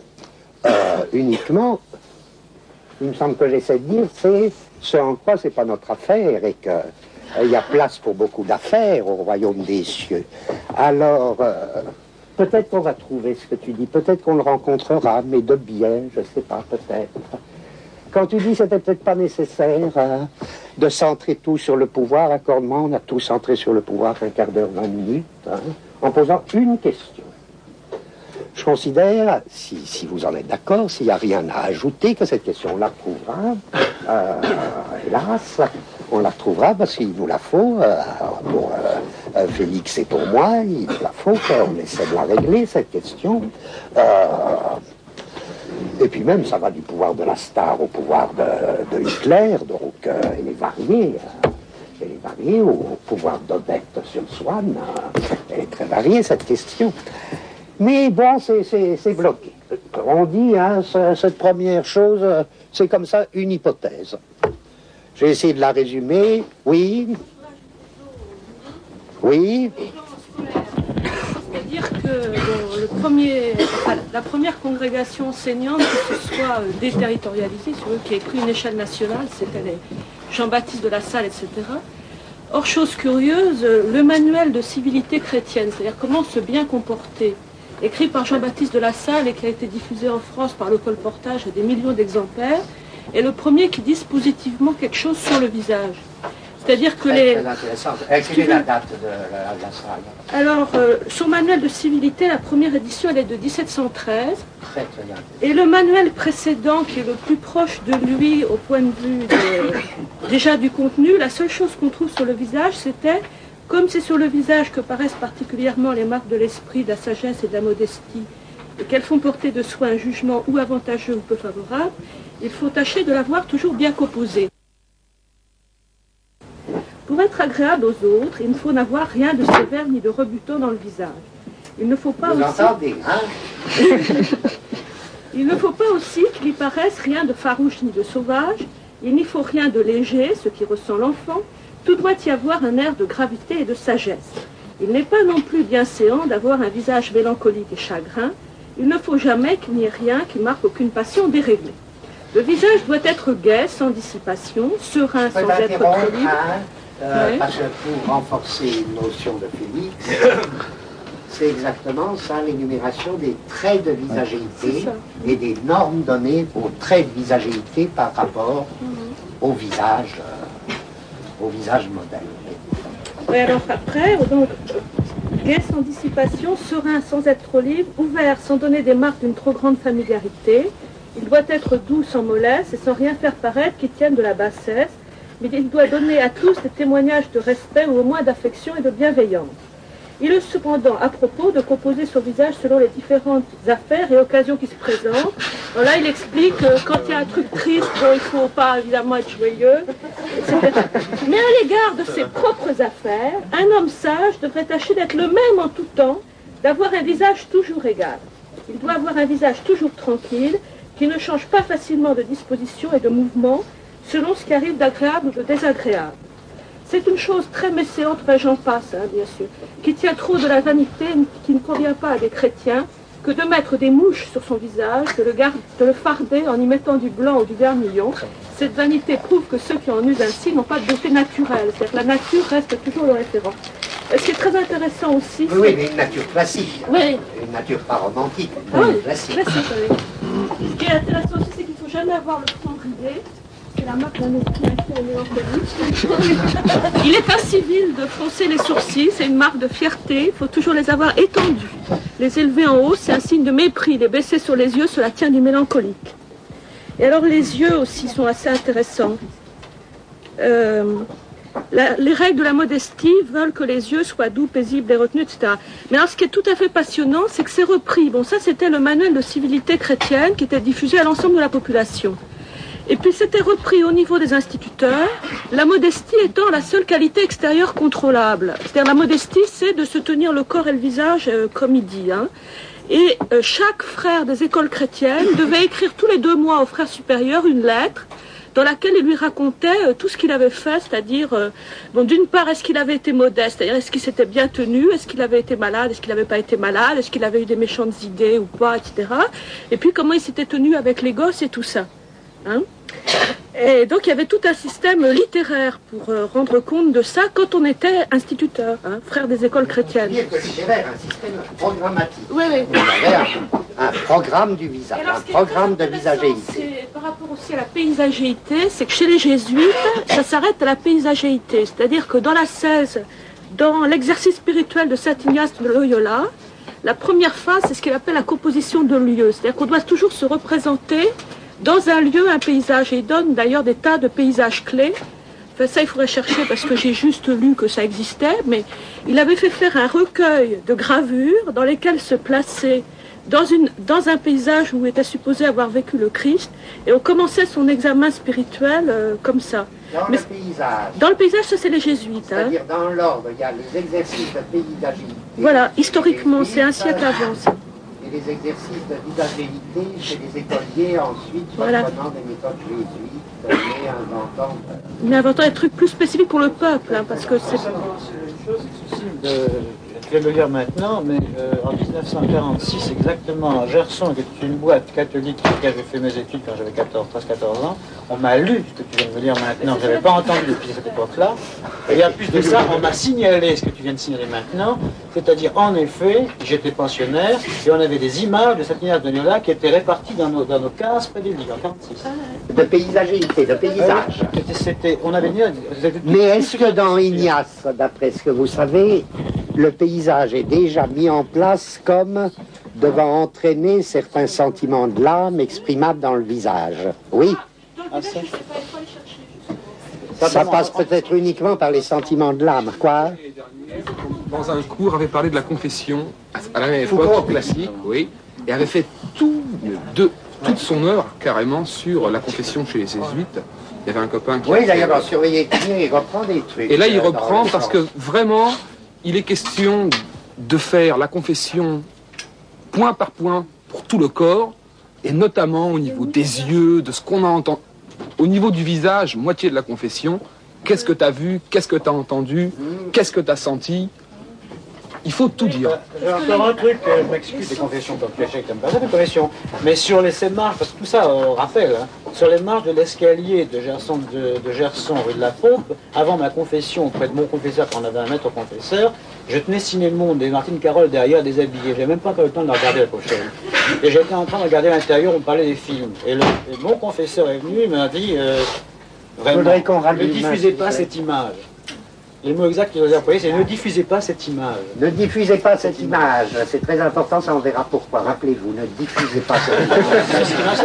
uniquement, il me semble que j'essaie de dire, c'est ce en quoi c'est pas notre affaire et qu'il y a place pour beaucoup d'affaires au royaume des cieux. Alors, peut-être qu'on va trouver ce que tu dis, peut-être qu'on le rencontrera, mais de bien, je sais pas, peut-être. Quand tu dis c'était peut-être pas nécessaire de centrer tout sur le pouvoir, accorde-moi, on a tout centré sur le pouvoir un quart d'heure, 20 minutes, en posant une question. Je considère, si vous en êtes d'accord, s'il n'y a rien à ajouter, que cette question, on la retrouvera, hélas, on la retrouvera parce qu'il nous la faut, pour Félix et pour moi, il nous la faut, qu'on essaie de la régler, cette question. Et puis même, ça va du pouvoir de la star au pouvoir de Hitler, donc elle est variée. Elle est variée au pouvoir d'Odette sur Swann. Elle est très variée, cette question. Mais bon, c'est bloqué. On dit, hein, cette première chose, c'est comme ça une hypothèse. J'ai essayé de la résumer. Oui. Oui. C'est-à-dire que la première congrégation enseignante, que ce soit déterritorialisée, qui a écrit une échelle nationale, c'était les Jean-Baptiste de la Salle, etc. Or, chose curieuse, le manuel de civilité chrétienne, c'est-à-dire comment se bien comporter, écrit par Jean-Baptiste de la Salle et qui a été diffusé en France par le colportage à des millions d'exemplaires, est le premier qui dit positivement quelque chose sur le visage. C'est-à-dire que les... Très intéressant. Quelle est la date de la Salle? Alors, son manuel de civilité, la première édition, elle est de 1713. Très, très bien. Et le manuel précédent, qui est le plus proche de lui au point de vue déjà du contenu, la seule chose qu'on trouve sur le visage, c'était, comme c'est sur le visage que paraissent particulièrement les marques de l'esprit, de la sagesse et de la modestie, et qu'elles font porter de soi un jugement ou avantageux ou peu favorable, il faut tâcher de l'avoir toujours bien composé. Pour être agréable aux autres, il ne faut n'avoir rien de sévère ni de rebutant dans le visage. Il ne faut pas Vous aussi... entendez, hein? Il ne faut pas aussi qu'il y paraisse rien de farouche ni de sauvage. Il n'y faut rien de léger, ce qui ressent l'enfant. Tout doit y avoir un air de gravité et de sagesse. Il n'est pas non plus bien séant d'avoir un visage mélancolique et chagrin. Il ne faut jamais qu'il n'y ait rien qui marque aucune passion déréglée. Le visage doit être gai, sans dissipation, serein sans être trop libre. Parce que pour renforcer une notion de Félix, c'est exactement ça, l'énumération des traits de visagéité et des normes données aux traits de visagéité par rapport au visage modèle. Oui, alors après, donc, gai sans dissipation, serein sans être trop libre, ouvert sans donner des marques d'une trop grande familiarité. Il doit être doux sans mollesse et sans rien faire paraître qui tienne de la bassesse, mais il doit donner à tous des témoignages de respect ou au moins d'affection et de bienveillance. Il est cependant à propos de composer son visage selon les différentes affaires et occasions qui se présentent. Alors là, il explique que quand il y a un truc triste, bon, il ne faut pas évidemment être joyeux, etc. Mais à l'égard de ses propres affaires, un homme sage devrait tâcher d'être le même en tout temps, d'avoir un visage toujours égal. Il doit avoir un visage toujours tranquille, qui ne change pas facilement de disposition et de mouvement, selon ce qui arrive d'agréable ou de désagréable. C'est une chose très méséante, ben j'en passe, hein, bien sûr, qui tient trop de la vanité, qui ne convient pas à des chrétiens, que de mettre des mouches sur son visage, de le farder en y mettant du blanc ou du vermillon. Cette vanité prouve que ceux qui en usent ainsi n'ont pas de beauté naturelle, c'est-à-dire que la nature reste toujours le référent. Ce qui est très intéressant aussi... Oui, mais une nature classique. Oui. Une nature pas romantique, Ah oui, classique. Oui. Ce qui est intéressant aussi, c'est qu'il ne faut jamais avoir le front ridé. C'est la marque d'un esprit assez mélancolique. Il est incivil de froncer les sourcils, c'est une marque de fierté. Il faut toujours les avoir étendus. Les élever en haut, c'est un signe de mépris. Les baisser sur les yeux, cela tient du mélancolique. Et alors les yeux aussi sont assez intéressants. Les règles de la modestie veulent que les yeux soient doux, paisibles et retenus, etc. Mais alors ce qui est tout à fait passionnant, c'est que c'est repris. Bon, ça c'était le manuel de civilité chrétienne qui était diffusé à l'ensemble de la population. Et puis c'était repris au niveau des instituteurs, la modestie étant la seule qualité extérieure contrôlable. C'est-à-dire la modestie, c'est de se tenir le corps et le visage comme il dit. Hein. Et chaque frère des écoles chrétiennes devait écrire tous les 2 mois au frère supérieur une lettre dans laquelle il lui racontait tout ce qu'il avait fait, c'est-à-dire, bon, d'une part, est-ce qu'il avait été modeste, c'est-à-dire est-ce qu'il s'était bien tenu, est-ce qu'il avait été malade, est-ce qu'il n'avait pas été malade, est-ce qu'il avait eu des méchantes idées ou pas, etc. Et puis comment il s'était tenu avec les gosses et tout ça. Hein. Et donc il y avait tout un système littéraire pour rendre compte de ça quand on était instituteur, hein, frère des écoles chrétiennes. Dire que littéraire, un système programmatique. Oui, oui. Il y avait un programme du visage, un programme de visagéité. Par rapport aussi à la paysagéité, c'est que chez les jésuites, ça s'arrête à la paysagéité. C'est-à-dire que dans la 16, dans l'exercice spirituel de Saint Ignace de Loyola, la première phase, c'est ce qu'il appelle la composition de lieux. C'est-à-dire qu'on doit toujours se représenter dans un lieu, un paysage. Et il donne d'ailleurs des tas de paysages clés. Enfin, ça, il faudrait chercher parce que j'ai juste lu que ça existait. Mais il avait fait faire un recueil de gravures dans lesquelles se plaçait dans un paysage où était supposé avoir vécu le Christ. Et on commençait son examen spirituel comme ça. Le paysage. Dans le paysage, ça c'est les jésuites. C'est-à-dire dans l'ordre, il y a les exercices de paysagéité. Voilà, historiquement, c'est un siècle avant ça. Et les exercices de visagéité chez les écoliers, ensuite, Voilà. reprenant des méthodes jésuites, mais inventant... Mais inventant des trucs plus spécifiques pour le peuple, hein, parce que c'est... C'est une chose difficile de le lire maintenant, mais en 1946, exactement, à Gerson, qui est une boîte catholique dans laquelle j'ai fait mes études quand j'avais 13-14 ans, on m'a lu ce que tu viens de me lire maintenant, je n'avais pas entendu depuis cette époque-là, et en plus de ça, on m'a signalé ce que tu viens de signaler maintenant, c'est-à-dire, en effet, j'étais pensionnaire, et on avait des images de Saint Ignace de Loyola qui étaient réparties dans nos cases près des livres, en 1946. De paysagéité, de paysage. On avait dit... Mais est-ce que dans Ignace, d'après ce que vous savez, le paysage est déjà mis en place comme devant entraîner certains sentiments de l'âme exprimables dans le visage? Oui. Ça passe peut-être uniquement par les sentiments de l'âme. Quoi? Dans un cours, avait parlé de la confession à la même époque, classique, oui, et avait fait toute son œuvre carrément sur la confession chez les jésuites. Il y avait un copain qui... Oui, d'ailleurs, dans Surveiller il reprend des trucs. Et là, il reprend parce que vraiment, il est question de faire la confession point par point pour tout le corps, et notamment au niveau des yeux, de ce qu'on a entendu. Au niveau du visage, moitié de la confession, qu'est-ce que tu as vu, qu'est-ce que tu as entendu, qu'est-ce que tu as senti. Il faut tout dire. J'ai encore un truc, je m'excuse des confessions comme tu achètes, t'aimes pas ça, des confessions. Mais sur les marches, parce que tout ça, on rappelle, hein, sur les marches de l'escalier de Gerson, rue de la Paupe, avant ma confession auprès de mon confesseur, quand on avait un maître confesseur, je tenais Ciné le Monde et Martine Carole derrière déshabillée. J'avais même pas encore le temps de la regarder la prochaine. Et j'étais en train de regarder l'intérieur, on parlait des films. Et mon confesseur est venu, il m'a dit, vraiment, ne diffusez pas cette image. Les mots exacts qu'ils ont employés, c'est ne diffusez pas cette image. Ne diffusez pas cette image. C'est très important, ça on verra pourquoi. Rappelez-vous, ne diffusez pas cette image.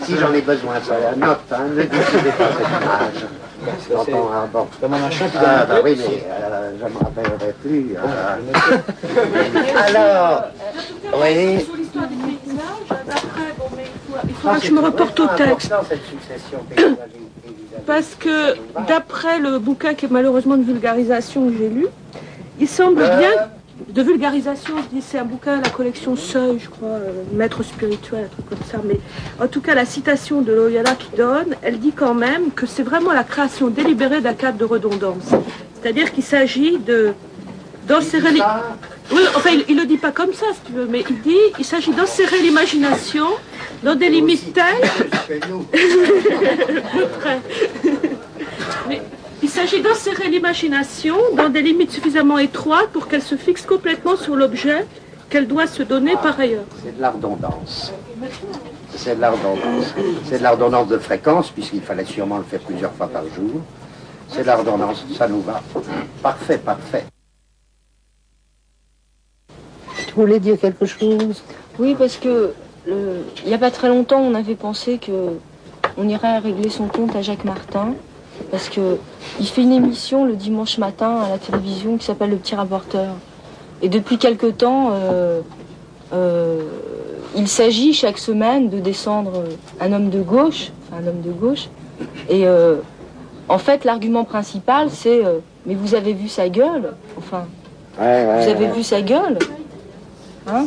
Si j'en ai besoin, ça note, hein, ne diffusez pas cette image. Bon. Comme un machin qui bah oui, mais je ne me rappellerai plus. Alors, oui. Sur l'histoire des paysages, d'après, bon, mais il faudra que je me reporte au texte. Cette succession Parce que d'après le bouquin qui est malheureusement de vulgarisation que j'ai lu, il semble bien, de vulgarisation, je dis c'est un bouquin, la collection Seuil, je crois, maître spirituel, un truc comme ça, mais en tout cas la citation de Loyola qui donne, elle dit quand même que c'est vraiment la création délibérée d'un cadre de redondance. C'est-à-dire qu'il s'agit d'enserrer les... Oui, enfin il le dit pas comme ça si tu veux, mais il dit il s'agit d'enserrer l'imagination dans des limites telles... Mais il s'agit d'enserrer l'imagination dans des limites suffisamment étroites pour qu'elle se fixe complètement sur l'objet qu'elle doit se donner par ailleurs. C'est de la redondance. C'est de la redondance. C'est de la redondance de fréquence, puisqu'il fallait sûrement le faire plusieurs fois par jour. C'est de la redondance, ça nous va. Parfait, parfait. Tu voulais dire quelque chose? Oui, parce que il n'y a pas très longtemps, on avait pensé qu'on irait régler son compte à Jacques Martin, parce qu'il fait une émission le dimanche matin à la télévision qui s'appelle Le Petit Rapporteur. Et depuis quelque temps, il s'agit chaque semaine de descendre un homme de gauche, et en fait l'argument principal c'est mais vous avez vu sa gueule, enfin, vous avez vu sa gueule, hein?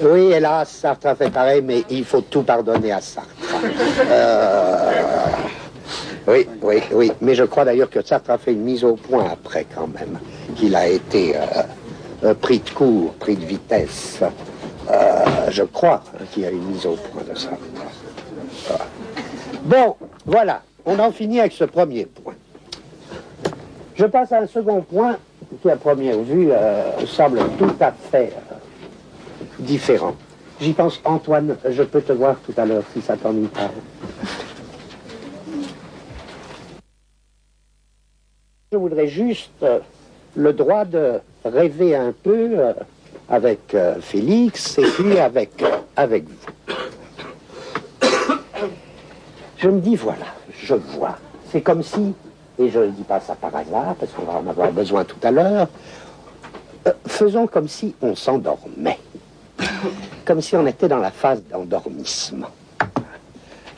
Oui, hélas, Sartre a fait pareil, mais il faut tout pardonner à Sartre. Oui, oui, oui. Mais je crois d'ailleurs que Sartre a fait une mise au point après quand même, qu'il a été pris de court, pris de vitesse. Je crois qu'il y a une mise au point de Sartre. Bon, voilà. On en finit avec ce premier point. Je passe à un second point qui, à première vue, semble tout à fait différent. J'y pense, Antoine, je peux te voir tout à l'heure si ça t'ennuie pas. Je voudrais juste le droit de rêver un peu avec Félix et puis avec vous. Je me dis, voilà, je vois. C'est comme si, et je ne dis pas ça par hasard, parce qu'on va en avoir besoin tout à l'heure, faisons comme si on s'endormait. Comme si on était dans la phase d'endormissement.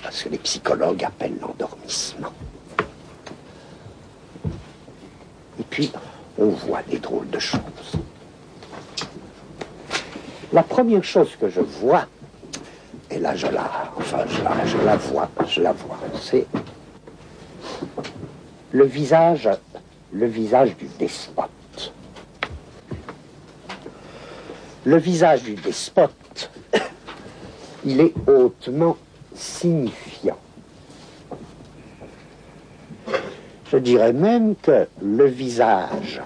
Parce que les psychologues appellent l'endormissement. Et puis, on voit des drôles de choses. La première chose que je vois, et là je la vois, c'est le visage du despote. Le visage du despote, il est hautement signifiant. Je dirais même que le visage,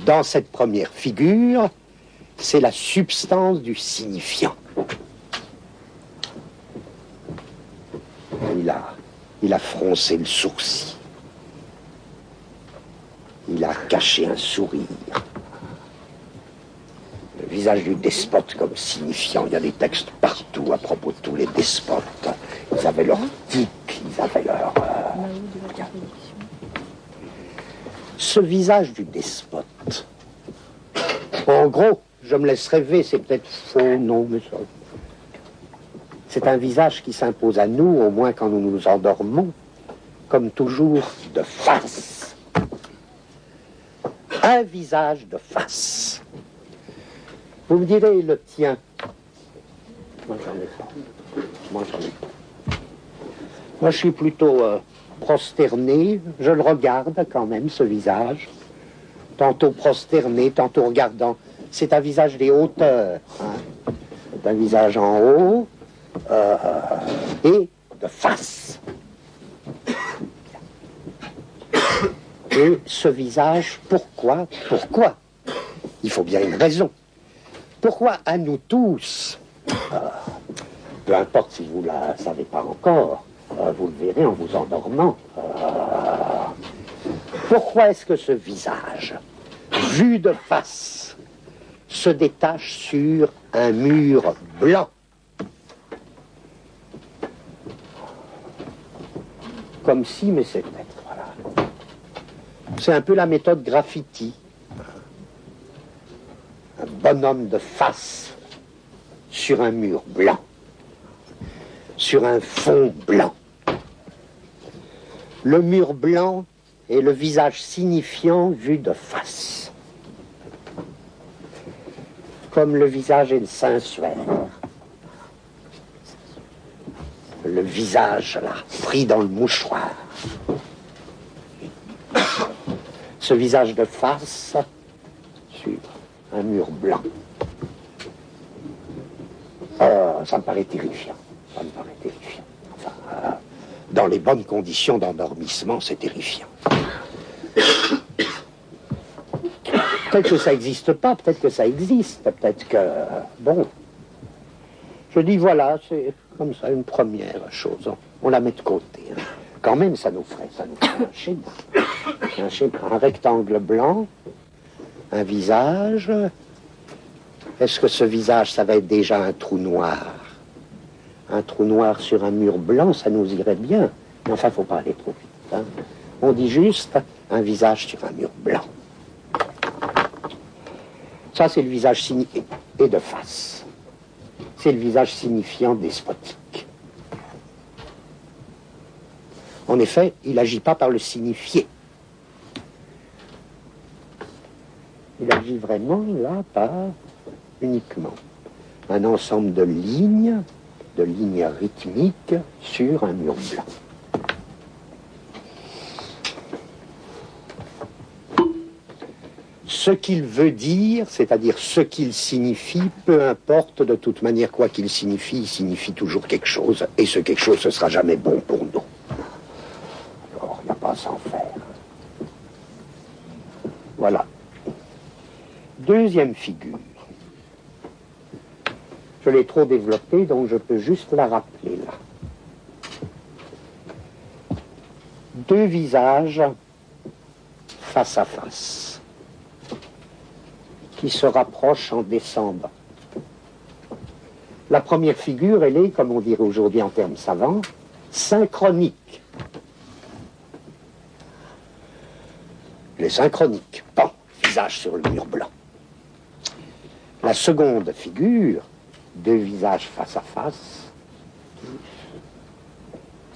dans cette première figure, c'est la substance du signifiant. Il a froncé le sourcil. Il a caché un sourire. Le visage du despote comme signifiant. Il y a des textes partout à propos de tous les despotes. Ils avaient leur tic, ils avaient leur... Ce visage du despote, en gros, je me laisse rêver, c'est peut-être faux, non, mais ça... C'est un visage qui s'impose à nous, au moins quand nous nous endormons, comme toujours, de face. Un visage de face. Vous me direz le tien. Moi, j'en ai pas. Moi, je suis plutôt prosterné. Je le regarde quand même, ce visage. Tantôt prosterné, tantôt regardant. C'est un visage des hauteurs. Hein. C'est un visage en haut. Et de face. Et ce visage, pourquoi? Il faut bien une raison. Pourquoi à nous tous, peu importe si vous ne la savez pas encore, vous le verrez en vous endormant, pourquoi est-ce que ce visage, vu de face, se détache sur un mur blanc? Comme si, mais c'est peut-être, voilà. C'est un peu la méthode graffiti. Un bonhomme de face sur un mur blanc, sur un fond blanc. Le mur blanc est le visage signifiant vu de face. Comme le visage est le sensuaire. Le visage, là, pris dans le mouchoir. Ce visage de face sur un mur blanc. Ça me paraît terrifiant. Enfin, dans les bonnes conditions d'endormissement, c'est terrifiant. Peut-être que ça n'existe pas, peut-être que ça existe, peut-être que... Bon, je dis voilà, c'est comme ça une première chose. On la met de côté. Hein. Quand même, ça nous ferait un schéma. Un rectangle blanc, un visage. Est-ce que ce visage, ça va être déjà un trou noir? Un trou noir sur un mur blanc, ça nous irait bien. Mais enfin, il ne faut pas aller trop vite. Hein. On dit juste un visage sur un mur blanc. Ça, c'est le visage signifié et de face. C'est le visage signifiant despotique. En effet, il n'agit pas par le signifié. Il agit vraiment, là, par uniquement un ensemble de lignes de lignes rythmiques sur un mur blanc. Ce qu'il veut dire, c'est-à-dire ce qu'il signifie, peu importe, de toute manière, quoi qu'il signifie, il signifie toujours quelque chose, et ce quelque chose, ce sera jamais bon pour nous. Alors, il n'y a pas à s'en faire. Voilà. Deuxième figure. Je l'ai trop développée, donc je peux juste la rappeler là. Deux visages face à face, qui se rapprochent en descendant. La première figure, elle est, comme on dirait aujourd'hui en termes savants, synchronique. Elle est synchronique. Bon, visage sur le mur blanc. La seconde figure, deux visages face à face,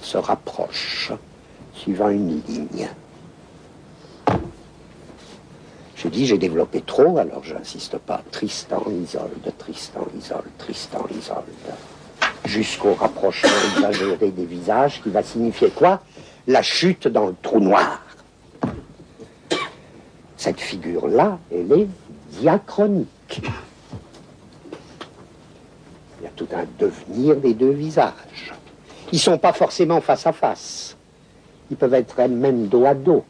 se rapprochent suivant une ligne. Je dis, j'ai développé trop, alors je n'insiste pas. Tristan, Isolde, Tristan, Isolde, Tristan, Isolde. Jusqu'au rapprochement exagéré des visages qui va signifier quoi? La chute dans le trou noir. Cette figure-là, elle est diachronique. Il y a tout un devenir des deux visages. Ils ne sont pas forcément face à face. Ils peuvent être même dos à dos.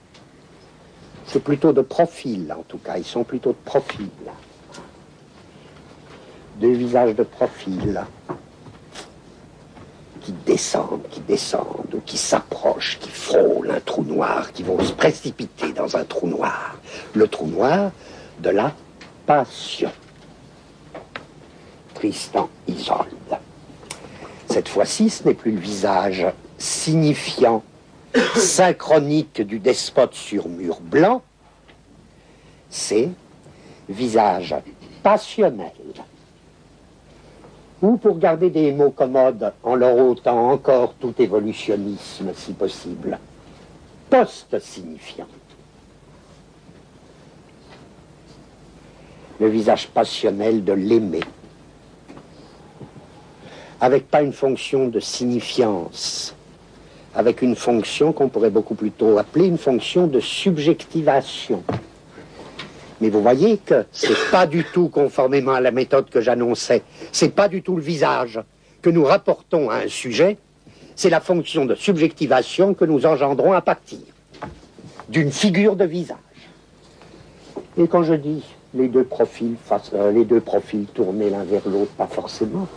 C'est plutôt de profil, en tout cas. Ils sont plutôt de profil. Deux visages de profil qui descendent, ou qui s'approchent, qui frôlent un trou noir, qui vont se précipiter dans un trou noir. Le trou noir de la passion. Tristan, Isolde. Cette fois-ci, ce n'est plus le visage signifiant, synchronique du despote sur mur blanc, c'est visage passionnel. Ou, pour garder des mots commodes, en leur ôtant encore tout évolutionnisme, si possible, post-signifiant. Le visage passionnel de l'aimer, avec pas une fonction de signifiance, avec une fonction qu'on pourrait beaucoup plutôt appeler une fonction de subjectivation. Mais vous voyez que c'est pas du tout conformément à la méthode que j'annonçais, c'est pas du tout le visage que nous rapportons à un sujet, c'est la fonction de subjectivation que nous engendrons à partir d'une figure de visage. Et quand je dis les deux profils tournés l'un vers l'autre, pas forcément.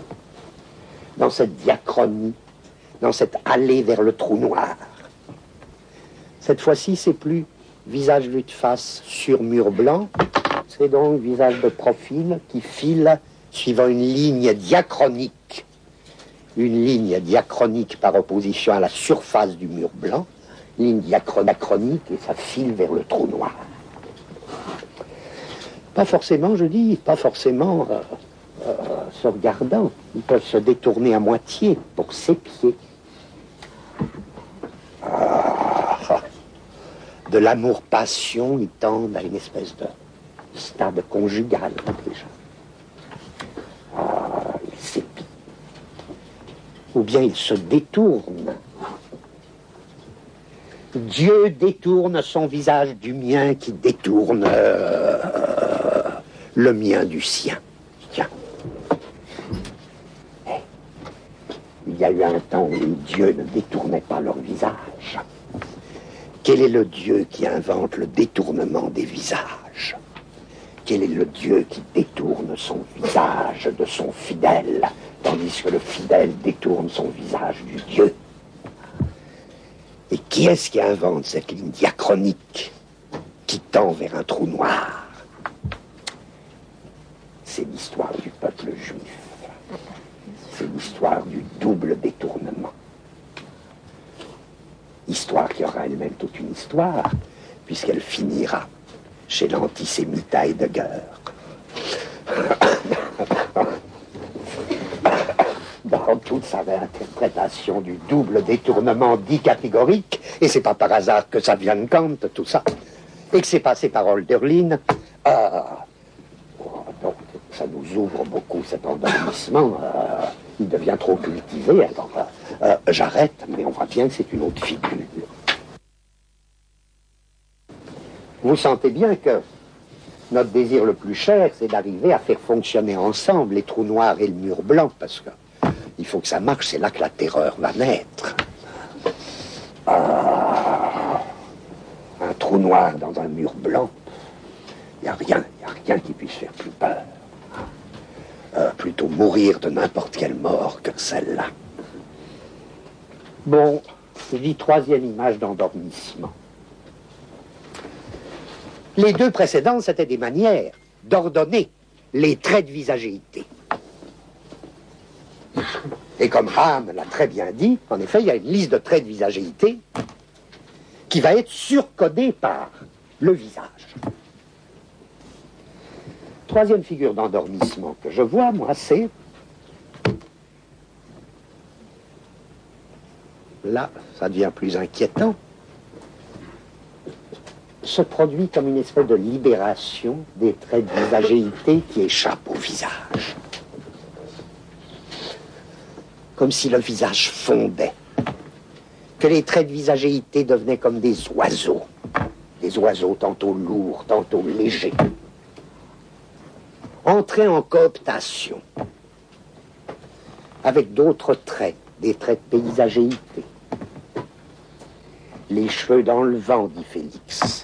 Dans cette diachronie, dans cette allée vers le trou noir. Cette fois-ci, c'est plus visage vu de face sur mur blanc, c'est donc visage de profil qui file suivant une ligne diachronique. Une ligne diachronique par opposition à la surface du mur blanc, ligne diachronique et ça file vers le trou noir. Pas forcément, je dis, pas forcément se regardant. Ils peuvent se détourner à moitié pour s'épier. De l'amour-passion, ils tendent à une espèce de stade conjugal, déjà. Ils s'épient. Ou bien ils se détournent. Dieu détourne son visage du mien qui détourne le mien du sien. Tiens. Il y a eu un temps où les dieux ne détournaient pas leur visage. Quel est le Dieu qui invente le détournement des visages? Quel est le Dieu qui détourne son visage de son fidèle, tandis que le fidèle détourne son visage du Dieu? Et qui est-ce qui invente cette ligne diachronique qui tend vers un trou noir? C'est l'histoire du peuple juif. C'est l'histoire du double détournement. Histoire qui aura elle-même toute une histoire, puisqu'elle finira chez l'antisémite Heidegger. Dans toute sa réinterprétation du double détournement dit catégorique, et c'est pas par hasard que ça vient de Kant, tout ça, et que c'est passé par Hölderlin, donc ça nous ouvre beaucoup cet endormissement. Il devient trop cultivé, alors j'arrête, mais on voit bien que c'est une autre figure. Vous sentez bien que notre désir le plus cher, c'est d'arriver à faire fonctionner ensemble les trous noirs et le mur blanc, parce que il faut que ça marche, c'est là que la terreur va naître. Un trou noir dans un mur blanc, il n'y a rien qui puisse faire plus peur. Plutôt mourir de n'importe quelle mort que celle-là. Bon, je dis troisième image d'endormissement. Les deux précédentes, c'était des manières d'ordonner les traits de visagéité. Et comme Hahn l'a très bien dit, en effet, il y a une liste de traits de visagéité qui va être surcodée par le visage. Troisième figure d'endormissement que je vois, moi, c'est... Là, ça devient plus inquiétant. Se produit comme une espèce de libération des traits de visagéité qui échappent au visage. Comme si le visage fondait. Que les traits de visagéité devenaient comme des oiseaux. Des oiseaux tantôt lourds, tantôt légers. Entraient en cooptation avec d'autres traits, des traits de visagéité. Les cheveux dans le vent, dit Félix.